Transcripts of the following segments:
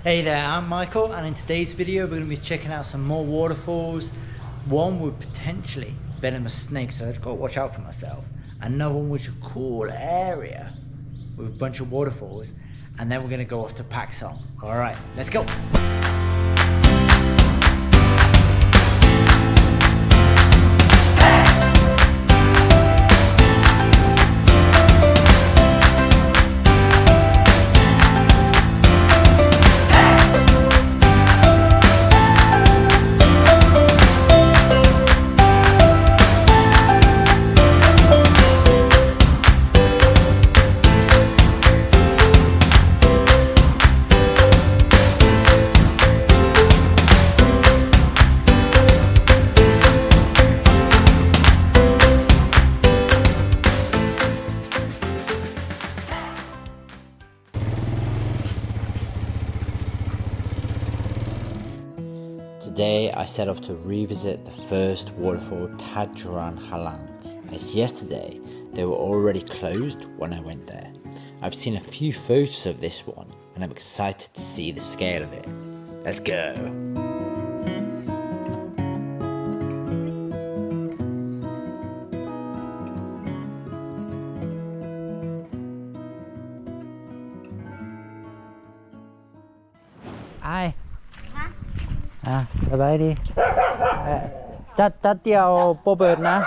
Hey there, I'm Michael, and in today's video we're going to be checking out some more waterfalls. One with potentially venomous snakes, so I've got to watch out for myself. Another one which is a cool area with a bunch of waterfalls, and then we're going to go off to PAKSE. Alright, let's go! Today I set off to revisit the first waterfall, Tayicseua Halang, as yesterday they were already closed when I went there. I've seen a few photos of this one and I'm excited to see the scale of it. Let's go! Hi. สบายดีจัดเดียวโปเบิร์ดนะ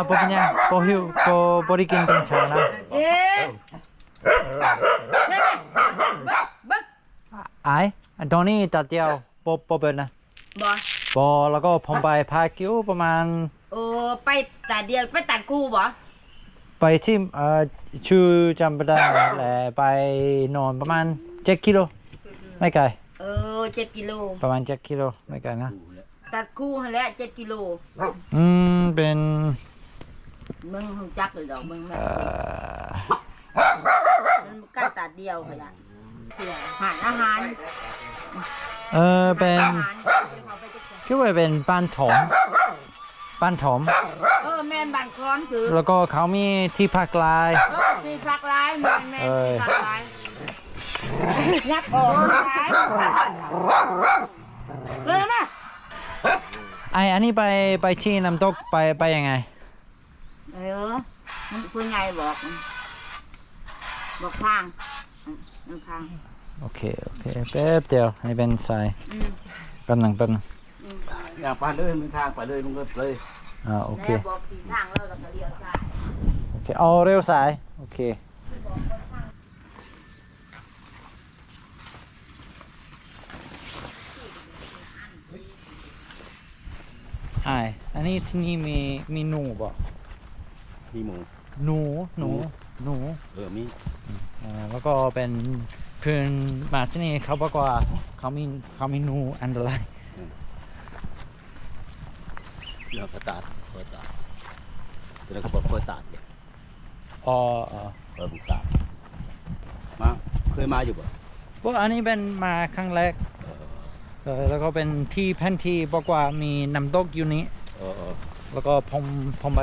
โปเป็นยังโปหิวโปได้กินตอนเช้านะตอนนี้จัดเดียวโปเบิร์ดนะบอแล้วก็ผมไปพาคิวประมาณไปตัดเดียวไปตัดคู่บ่ไปที่ชื่อจำไม่ได้แต่ไปนอนประมาณ7 กิโลไม่ไกล7 กิโลประมาณ7 กิโลไม่ไกลนะตัดคู่แล้ว7 กิโลเป็นมึงรู้จักเลยดอกมึงมันใกล้ตัดเดียวขยันหาอาหารเป็นคิดว่าเป็นบ้านถมแม่นบ้านคลอนคือแล้วก็เขามีที่พักลายที่พักลายแม่นที่พักลายยักออกลายเลยนะอันนี้ไปที่น้ำตกไปยังไงมันคือไงบอกทางโอเคแป๊บเดียวให้เป็นสายแป๊บหนึ่งอยากไปเลยมึงทางไปเลยมึงก็เลยโอเคบอกสีทางแล้วก็เลี้ยวซ้ายโอเคเอาเร็วสายโอเคอันนี้ที่นี่มีหนูบ่มีหมูหนูมีแล้วก็เป็นเพื่อนมาที่นี่เขาบอกว่าเขามีหนูอันตรายเราเปิดตาแล้วก็เปิดตาเนี่ยเปิดตามาเคยมาอยู่ป่ะอันนี้เป็นมาครั้งแรกแล้วก็เป็นที่แผนที่บอกว่ามีน้ำตกอยู่นี้แล้วก็ผมไป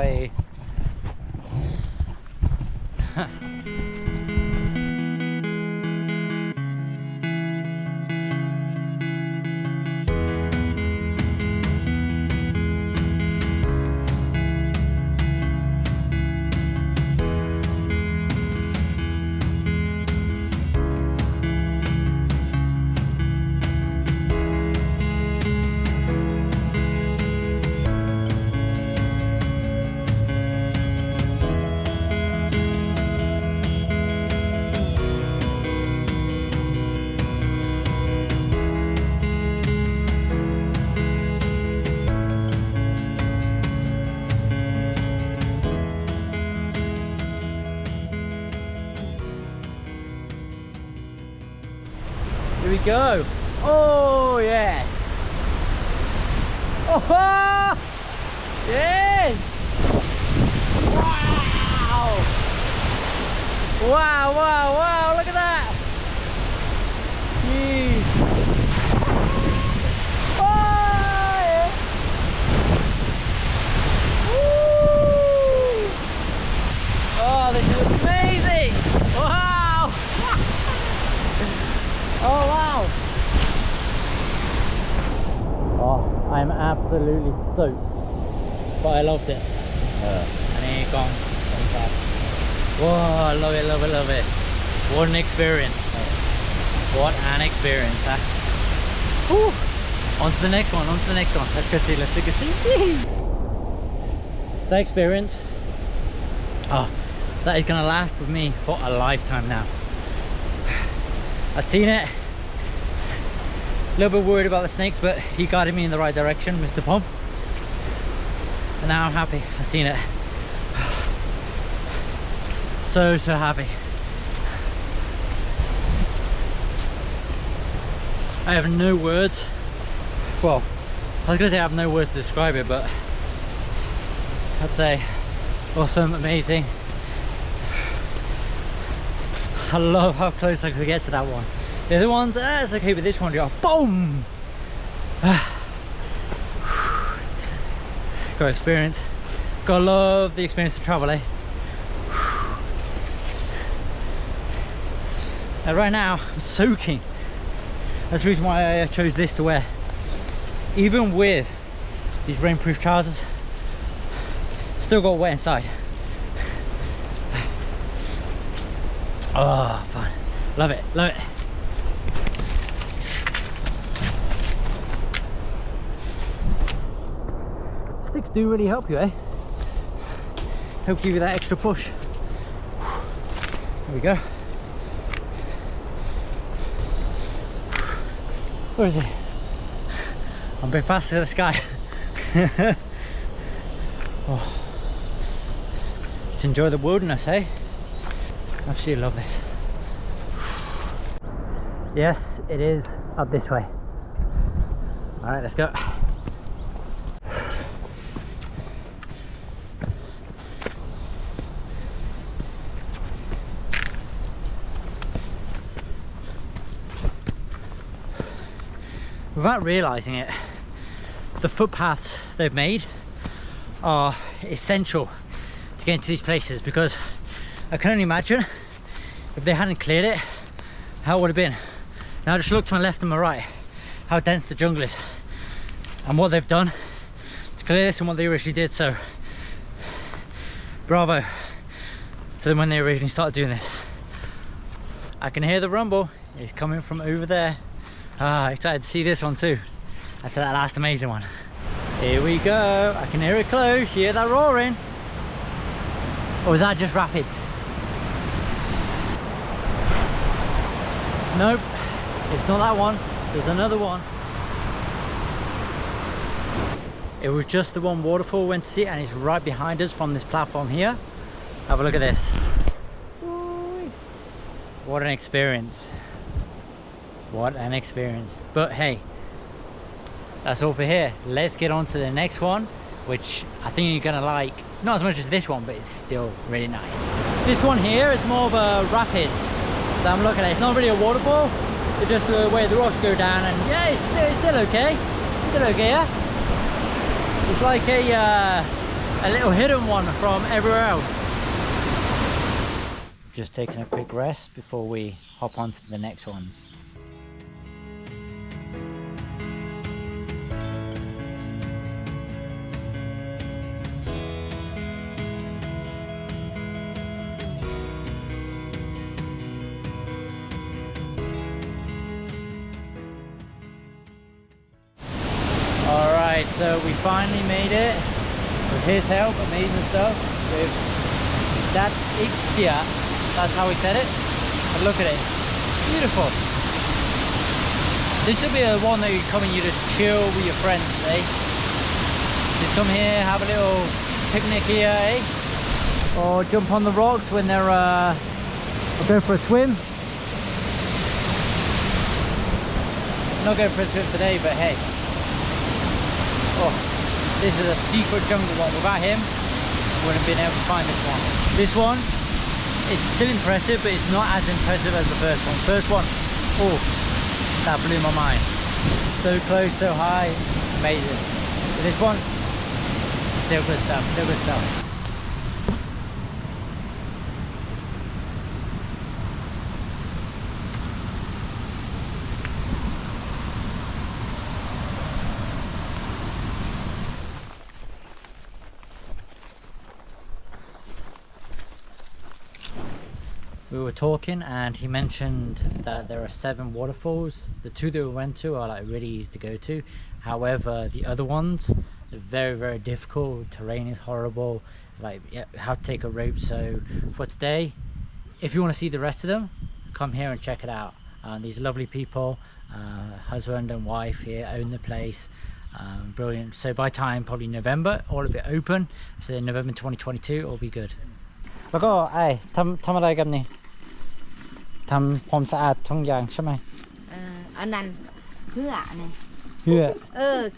Here we go. Oh yes. Oh yes. Wow. Look at that. Jeez. Oh yeah. absolutely soaked, but I loved it. And then you're gone. Whoa, I love it, love it, love it. What an experience. What an experience, huh? Whew. On to the next one, on to the next one. Let's go see, let's go see. That experience, oh, that is gonna last with me for a lifetime now. I'd seen it, a little bit worried about the snakes, but he guided me in the right direction, Mr. Pom. And now I'm happy, I've seen it. So happy. I have no words. Well, I was gonna say I have no words to describe it, but I'd say awesome, amazing. I love how close I could get to that one. The other ones, it's okay, but this one, you go boom. Got experience. Gotta love the experience of travel, eh? And right now, I'm soaking. That's the reason why I chose this to wear. Even with these rainproof trousers, still got wet inside. Oh, fun. Love it, love it. Sticks do really help you, eh? Help give you that extra push. There we go. Where is it? I'm a bit faster than this guy. Oh. Just enjoy the wilderness, eh? Absolutely love this. Yes, it is up this way. All right, let's go. Without realizing it, the footpaths they've made are essential to get into these places, because I can only imagine if they hadn't cleared it, how it would have been. Now just look to my left and my right, how dense the jungle is, and what they've done to clear this and what they originally did. So bravo to them when they originally started doing this. I can hear the rumble, it's coming from over there. Excited to see this one too, after that last amazing one. Here we go, I can hear it close. You hear that roaring? Or is that just rapids? Nope, it's not that one, there's another one. It was just the one waterfall we went to see, and it's right behind us from this platform here. Have a look at this. What an experience. What an experience. But hey, that's all for here. Let's get on to the next one, which I think you're gonna like. Not as much as this one, but it's still really nice. This one here is more of a rapids that I'm looking at. It's not really a waterfall, it's just the way the rocks go down, and yeah, it's still okay. It's still okay, yeah? It's like a little hidden one from everywhere else. Just taking a quick rest before we hop on to the next ones. So we finally made it with his help, amazing stuff, with Tayicseua, that's how we said it. But look at it, beautiful. This should be a one that you come and you just chill with your friends, eh? Just come here, have a little picnic here, eh? Or jump on the rocks when they're going for a swim. I'm not going for a swim today, but hey. Oh, this is a secret jungle one. Without him, wouldn't have been able to find this one. This one, it's still impressive, but it's not as impressive as the first one. First one, oh, that blew my mind. So close, so high, amazing. But this one, still good stuff, still good stuff. we were talking and he mentioned that there are 7 waterfalls. The 2 that we went to are like really easy to go to. However, the other ones are very, very difficult. Terrain is horrible. Like, you have to take a rope. So for today, if you want to see the rest of them, come here and check it out. These lovely people, husband and wife here, own the place. Brilliant. So by time probably November, all will be open. So in November 2022, it'll be good. แล้วก็ไอ้ทำอะไรกันนี่ทำความสะอาดทุกอย่างใช่ไหม อันนั้นเหื่อนี่ เหื่อ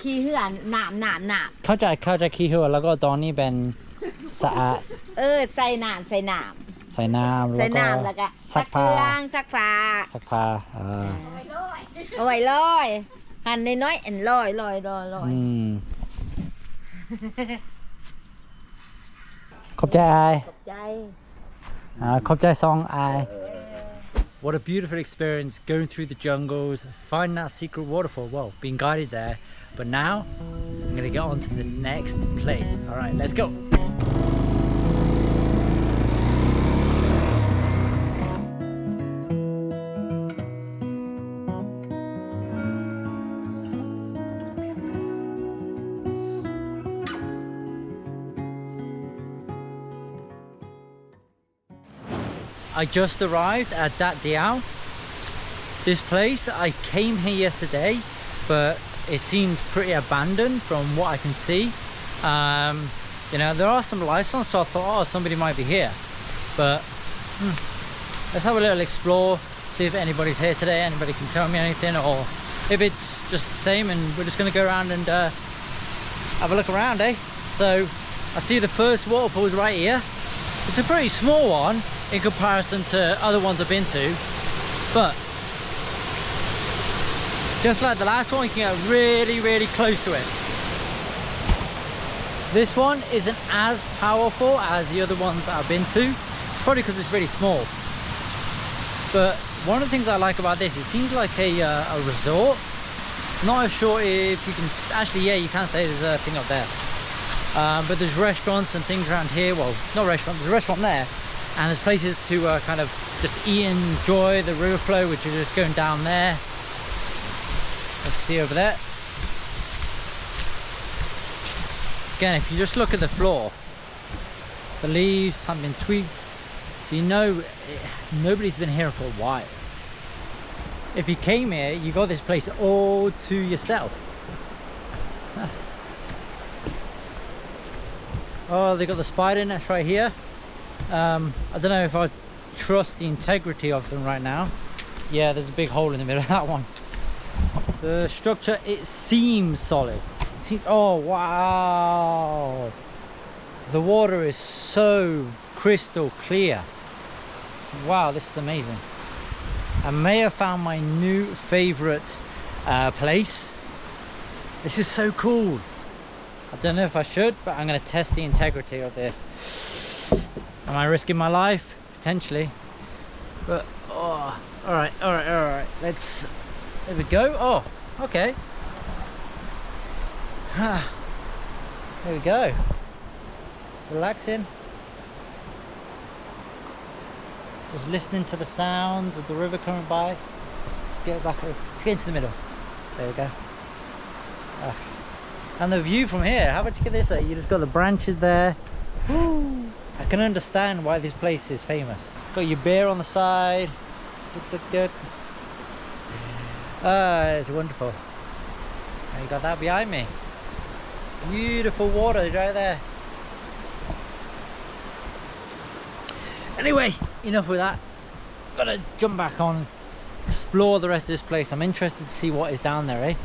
ขี้เหื่อหนาม เข้าใจขี้เหื่อแล้วก็ตอนนี้เป็นสะอาด ใส่น้ำ ใส่น้ำแล้วก็ ซักเครื่องซักผ้าเอาไว้ลอยหั่นน้อยๆอันลอยขอบใจไอ้ ขอบใจ ขอบใจซองไอ้ What a beautiful experience going through the jungles, finding that secret waterfall. Well, being guided there, but now I'm gonna get on to the next place. All right, let's go. I just arrived at that Diew. This place, I came here yesterday, but it seems pretty abandoned from what I can see. You know, there are some lights on, so I thought, oh, somebody might be here. But let's have a little explore, see if anybody's here today, anybody can tell me anything, or if it's just the same and we're just gonna go around and have a look around, eh? So I see the first waterfall is right here. It's a pretty small one in comparison to other ones I've been to, but just like the last one, you can get really, really close to it. This one isn't as powerful as the other ones that I've been to, probably because it's really small. But one of the things I like about this, it seems like a resort. Not sure if you can, actually, yeah, you can say there's a thing up there. But there's restaurants and things around here. Well, not restaurants, there's a restaurant there. And there's places to kind of just eat and enjoy the river flow, which is just going down there. Let's see over there. Again, if you just look at the floor, the leaves haven't been swept, so you know nobody's been here for a while. If you came here, you got this place all to yourself. Oh, they got the spider nets right here. I don't know if I trust the integrity of them right now. Yeah, there's a big hole in the middle of that one. The structure, it seems solid. Oh wow, the water is so crystal clear. Wow, this is amazing. I may have found my new favorite place. This is so cool. I don't know if I should, but I'm going to test the integrity of this. Am I risking my life? Potentially. But oh, all right. Let's, there we go. Oh, okay. There we go. Relaxing. Just listening to the sounds of the river coming by. Let's get back over. Let's get into the middle. There we go. And the view from here, how about you get this? You just got the branches there. Woo. I can understand why this place is famous. Got your beer on the side. Good. It's wonderful. And you got that behind me. Beautiful water right there. Anyway, enough with that. Gotta jump back on, explore the rest of this place. I'm interested to see what is down there, eh?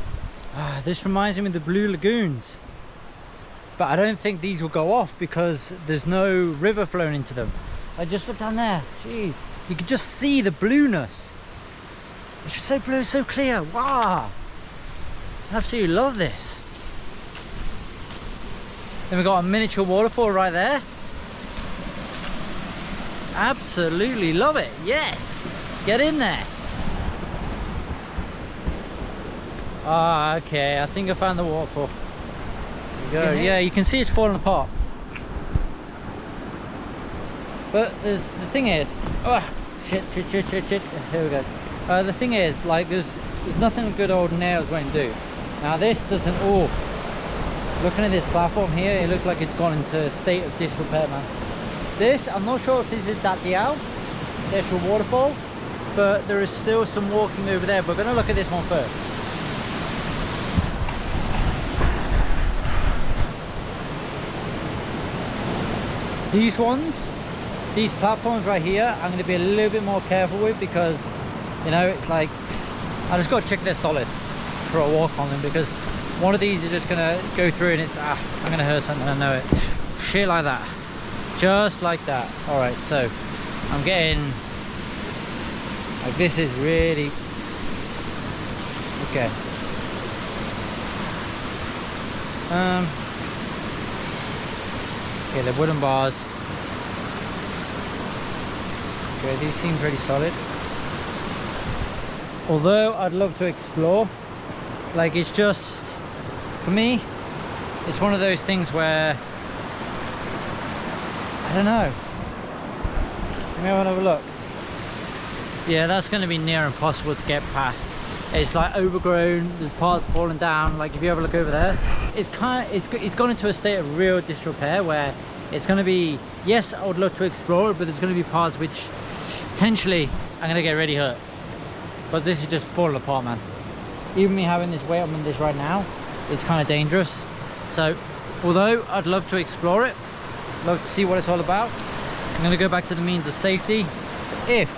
This reminds me of the Blue Lagoons. But I don't think these will go off because there's no river flowing into them. I just look down there. Jeez. You can just see the blueness. It's just so blue, so clear. Wow. I absolutely love this. Then we've got a miniature waterfall right there. Absolutely love it. Yes. Get in there. Ah, okay. I think I found the waterfall. There we go. Yeah, you can see it's falling apart. But the thing is, Shit. Here we go. The thing is, like, there's nothing good old nails won't do. Now this doesn't. Oh, looking at this platform here, it looks like it's gone into a state of disrepair, man. This, I'm not sure if this is that Diew, the actual waterfall, but there is still some walking over there. We're going to look at this one first. These ones, these platforms right here, I'm going to be a little bit more careful with, because, you know, it's like, I just got to check they're solid for a walk on them, because one of these is just going to go through and it's, I'm going to hurt something, I know it. Shit like that. Just like that. Alright, so I'm getting, like, this is really, okay. Okay, the wooden bars. Okay, these seem pretty solid. Although I'd love to explore, like, it's just, for me, it's one of those things where, I don't know. Let me have another look. Yeah, that's going to be near impossible to get past. It's like overgrown, there's parts falling down. Like, if you have a look over there, it's gone into a state of real disrepair, where it's going to be, yes, I would love to explore it, but there's going to be parts which potentially I'm going to get really hurt. But this is just falling apart, man. Even me having this weight on this right now, it's kind of dangerous. So although I'd love to explore it, love to see what it's all about, I'm going to go back to the means of safety if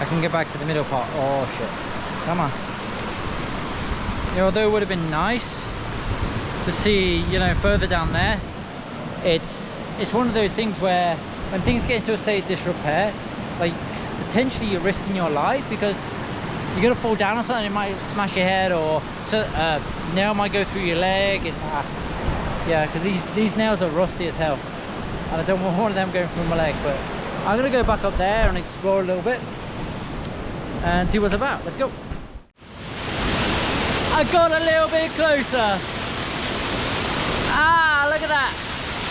I can get back to the middle part. Oh shit, come on. You know, although it would have been nice to see, you know, further down there, it's one of those things where when things get into a state of disrepair, like, potentially you're risking your life, because you're gonna fall down on something, it might smash your head, or so, nail might go through your leg, and yeah, because these nails are rusty as hell, and I don't want one of them going through my leg. But I'm gonna go back up there and explore a little bit and see what's about. Let's go. I got a little bit closer. Look at that.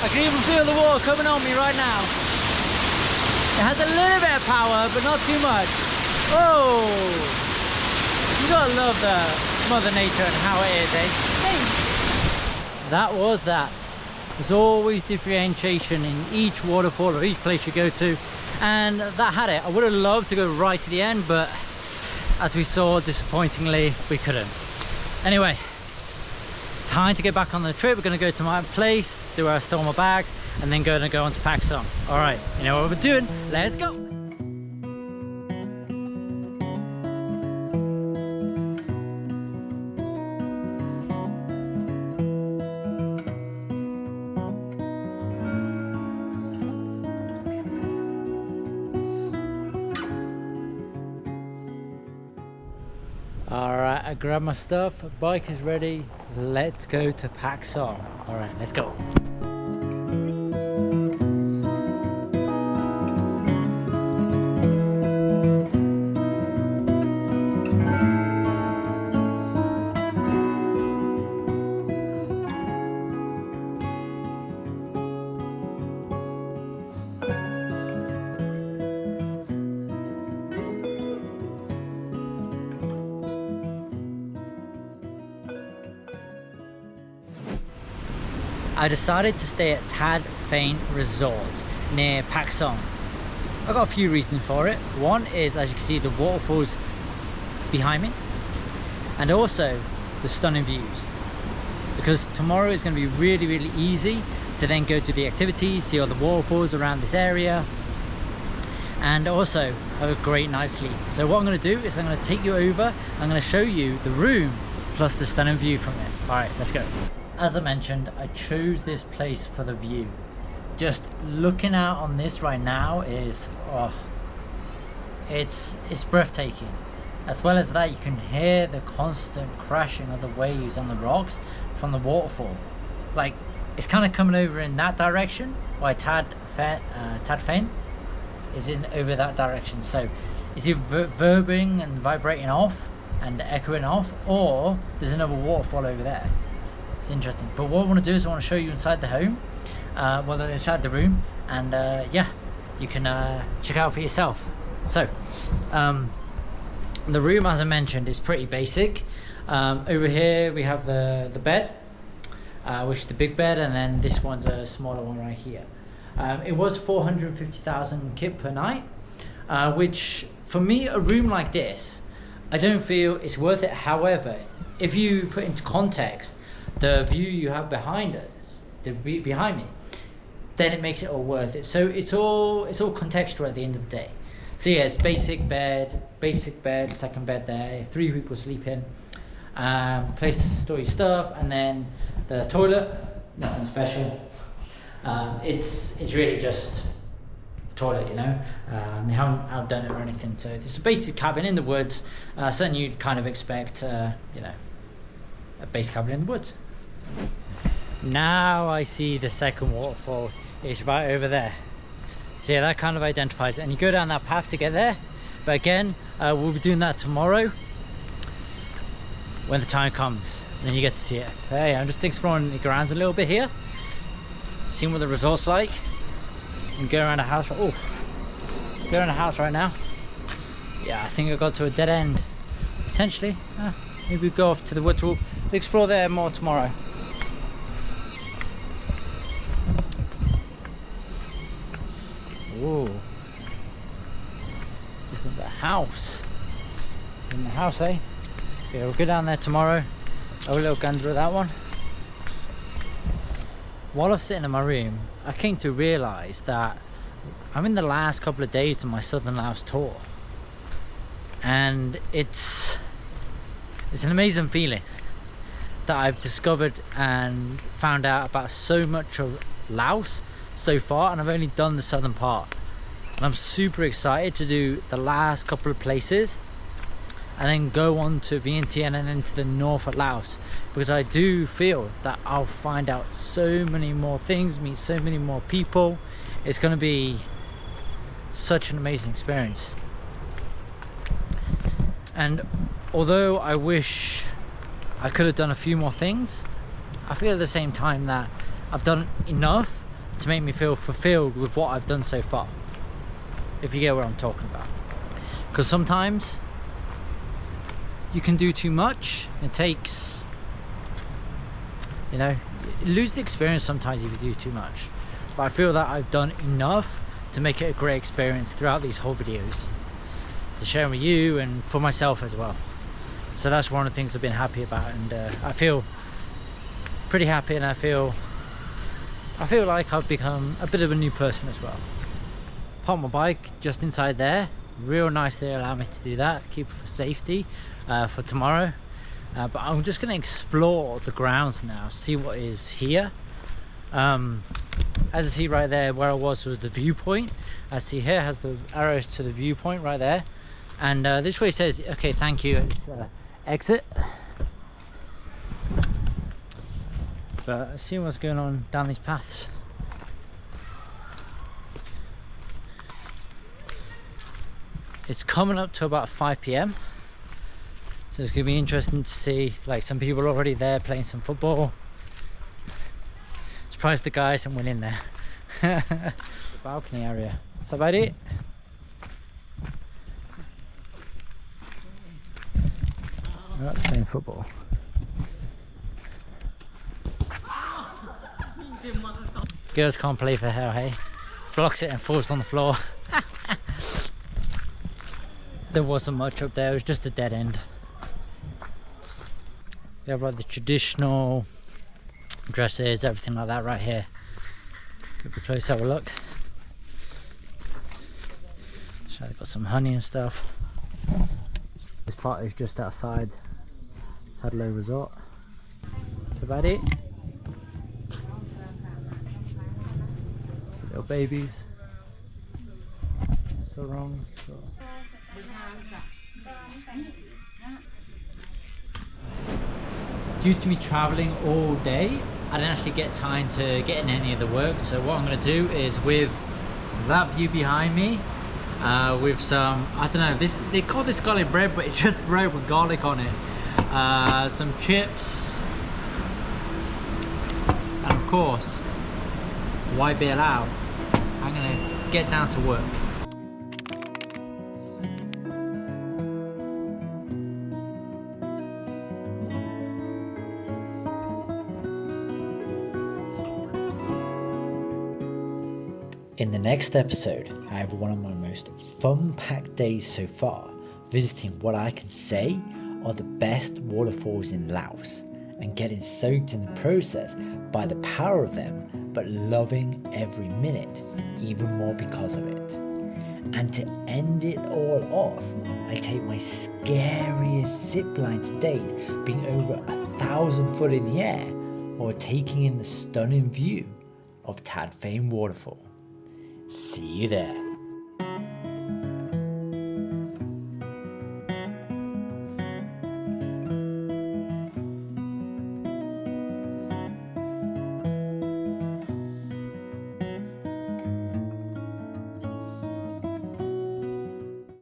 I can even feel the water coming on me right now. It has a little bit of power, but not too much. Oh, you gotta love the Mother Nature and how it is, eh? Hey. That was that. There's always differentiation in each waterfall or each place you go to, and that had it. I would have loved to go right to the end, but as we saw, disappointingly, we couldn't. Anyway, time to get back on the trip. We're going to go to my place, do where I store my bags, and then go on to PAKSE. All right, you know what we're doing. Let's go. Alright, I grabbed my stuff, bike is ready, let's go to PAKSE. Alright, let's go. I decided to stay at Fane Resort near PAKSE. I got a few reasons for it. One is, as you can see, the waterfalls behind me, and also the stunning views, because tomorrow is going to be really easy to then go to the activities, see all the waterfalls around this area, and also have a great night's sleep. So what I'm going to do is I'm going to take you over, I'm going to show you the room plus the stunning view from it. Alright, let's go. As I mentioned, I chose this place for the view. Just looking out on this right now is, oh, it's breathtaking. As well as that, you can hear the constant crashing of the waves on the rocks from the waterfall. Like, it's kind of coming over in that direction, while Fane is in over that direction. So it's either reverberating and vibrating off and echoing off, or there's another waterfall over there. It's interesting. But what I want to do is I want to show you inside the home, well, inside the room, and yeah, you can check out for yourself. So the room, as I mentioned, is pretty basic. Over here we have the bed, which is the big bed, and then this one's a smaller one right here. It was 450,000 kip per night, which for me, a room like this, I don't feel it's worth it. However, if you put into context the view you have behind us, behind me, then it makes it all worth it. So it's all contextual at the end of the day. So yeah, it's basic bed, second bed there, 3 people sleep in, place to store your stuff, and then the toilet, nothing special. It's really just a toilet, you know. They haven't outdone it or anything. So it's a basic cabin in the woods. Something you'd kind of expect, you know, a basic cabin in the woods. Now I see the second waterfall. It's right over there. So yeah, that kind of identifies it. And you go down that path to get there. But again, we'll be doing that tomorrow when the time comes. Then you get to see it. Hey, I'm just exploring the grounds a little bit here. Seeing what the resort's like. And go around the house. Oh, go around the house right now. Yeah, I think I got to a dead end. Potentially. Maybe we'll go off to the woods. We'll explore there more tomorrow. Ooh. Look at the house. In the house, eh? Yeah, we'll go down there tomorrow. Have a little gander at that one. While I was sitting in my room, I came to realise that I'm in the last couple of days of my Southern Laos tour. And it's an amazing feeling that I've discovered and found out about so much of Laos so far, and I've only done the southern part. And I'm super excited to do the last couple of places and then go on to Vientiane and then to the north of Laos, because I do feel that I'll find out so many more things, meet so many more people. It's going to be such an amazing experience. And although I wish I could have done a few more things, I feel at the same time that I've done enough to make me feel fulfilled with what I've done so far, if you get what I'm talking about. Because sometimes you can do too much. It takes, you know, you lose the experience sometimes if you do too much. But I feel that I've done enough to make it a great experience throughout these whole videos, to share with you and for myself as well. So that's one of the things I've been happy about, and I feel pretty happy, and I feel like I've become a bit of a new person as well. Parked my bike just inside there. Real nice they allow me to do that, keep it for safety for tomorrow. But I'm just going to explore the grounds now, see what is here. As you see right there, where I was the viewpoint. As see here has the arrows to the viewpoint right there. And this way says, okay, thank you, it's exit. But see what's going on down these paths. It's coming up to about 5 PM, so it's going to be interesting to see, like, some people already there playing some football. Surprised the guys haven't went in there. The balcony area. That's about it. Right, playing football. Girls can't play for hell, hey? Blocks it and falls on the floor. There wasn't much up there, it was just a dead end. They have like the traditional dresses, everything like that right here. Get a close, have a look. So they've got some honey and stuff. This part is just outside Tayicsua Resort. That's about it. Little babies. So wrong. So. Due to me traveling all day, I didn't actually get time to get in any of the work. So what I'm going to do is, with that view behind me, with some, I don't know, this, they call this garlic bread, but it's just bread with garlic on it. Some chips, and of course, white beer Lao. I'm gonna get down to work. In the next episode, I have one of my most fun-packed days so far, visiting what I can say are the best waterfalls in Laos, and getting soaked in the process by the power of them, but loving every minute, even more because of it. And to end it all off, I take my scariest zipline to date, being over 1,000 foot in the air, while taking in the stunning view of Tad Fane Waterfall. See you there.